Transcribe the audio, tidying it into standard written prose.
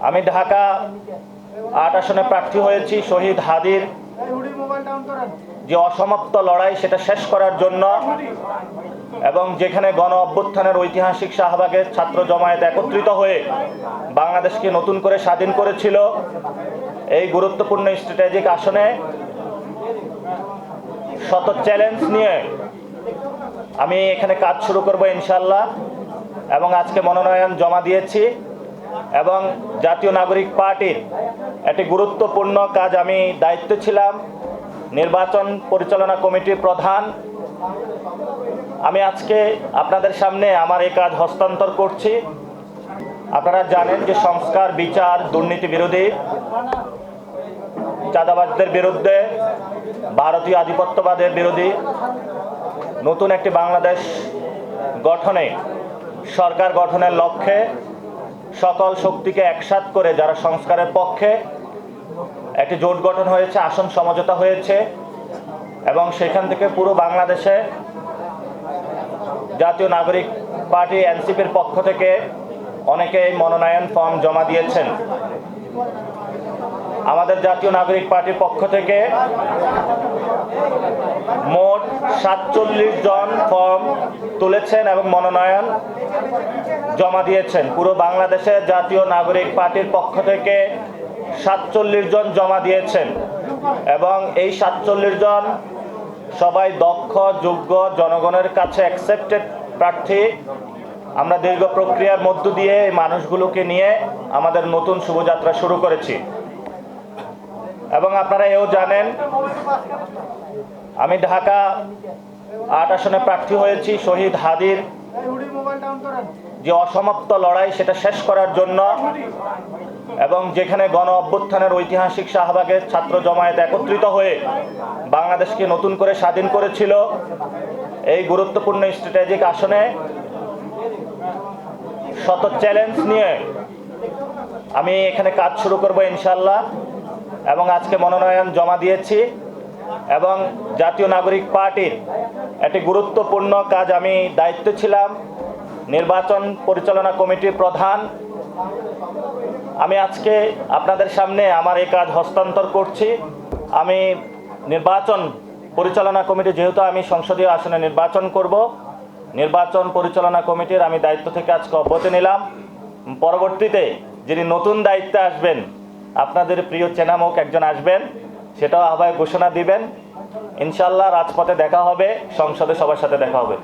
আমি ঢাকা ৮ আসনে প্রার্থী হয়েছি শহীদ হাদির যে অসমাপ্ত লড়াই সেটা শেষ করার জন্য এবং যেখানে গণ অভ্যুত্থানের ঐতিহাসিক শাহবাগের ছাত্র জমায়েত একত্রিত হয়ে বাংলাদেশকে নতুন করে স্বাধীন করেছিল, এই গুরুত্বপূর্ণ স্ট্র্যাটেজিক আসনে শত চ্যালেঞ্জ নিয়ে আমি এখানে কাজ শুরু করব ইনশাআল্লাহ। এবং আজকে মনোনয়ন জমা দিয়েছি এবং জাতীয় নাগরিক পার্টির একটি গুরুত্বপূর্ণ কাজ, আমি দায়িত্বে ছিলাম নির্বাচন পরিচালনা কমিটির প্রধান। আমি আজকে আপনাদের সামনে আমার এই কাজ হস্তান্তর করছি। আপনারা জানেন যে সংস্কার, বিচার, দুর্নীতি বিরোধী, চাঁদাবাজদের বিরুদ্ধে, ভারতীয় আধিপত্যবাদের বিরোধী নতুন একটি বাংলাদেশ গঠনে, সরকার গঠনের লক্ষ্যে সকল শক্তিকে একসাথ করে যারা সংস্কারের পক্ষে একটি জোট গঠন হয়েছে, আসন সমঝোতা হয়েছে এবং সেখান থেকে পুরো বাংলাদেশে জাতীয় নাগরিক পার্টি এনসিপির পক্ষ থেকে অনেকেই মনোনয়ন ফর্ম জমা দিয়েছেন। আমাদের জাতীয় নাগরিক পার্টির পক্ষ থেকে মোট ৪৭ জন ফর্ম তুলেছেন এবং মনোনয়ন জমা দিয়েছেন। পুরো বাংলাদেশে জাতীয় নাগরিক পার্টির পক্ষ থেকে ৪৭ জন জমা দিয়েছেন এবং এই ৪৭ জন সবাই দক্ষ, যোগ্য, জনগণের কাছে অ্যাকসেপ্টেড প্রার্থী। আমরা দীর্ঘ প্রক্রিয়ার মধ্য দিয়ে এই মানুষগুলোকে নিয়ে আমাদের নতুন শুভযাত্রা শুরু করেছি। এবং আপনারা এও জানেন আমি ঢাকা ৮ আসনে প্রার্থী হয়েছি শহীদ হাদির যে অসমাপ্ত লড়াই সেটা শেষ করার জন্য এবং যেখানে গণ অভ্যুত্থানের ঐতিহাসিক শাহবাগের ছাত্র জমায়েত একত্রিত হয়ে বাংলাদেশকে নতুন করে স্বাধীন করেছিল, এই গুরুত্বপূর্ণ স্ট্র্যাটেজিক আসনে শত চ্যালেঞ্জ নিয়ে আমি এখানে কাজ শুরু করব ইনশাআল্লাহ। এবং আজকে মনোনয়ন জমা দিয়েছি এবং জাতীয় নাগরিক পার্টির একটি গুরুত্বপূর্ণ কাজ, আমি দায়িত্বে ছিলাম নির্বাচন পরিচালনা কমিটির প্রধান। আমি আজকে আপনাদের সামনে আমার এই কাজ হস্তান্তর করছি। আমি নির্বাচন পরিচালনা কমিটি, যেহেতু আমি সংসদীয় আসনে নির্বাচন করব, নির্বাচন পরিচালনা কমিটির আমি দায়িত্ব থেকে আজকে অব্যাহতি নিলাম। পরবর্তীতে যিনি নতুন দায়িত্বে আসবেন, আপনাদের প্রিয় চেনামুখ একজন আসবেন, সেটাও আহ্বায়ক ঘোষণা দিবেন। ইনশাআল্লাহ রাজপথে দেখা হবে, সংসদে সবার সাথে দেখা হবে।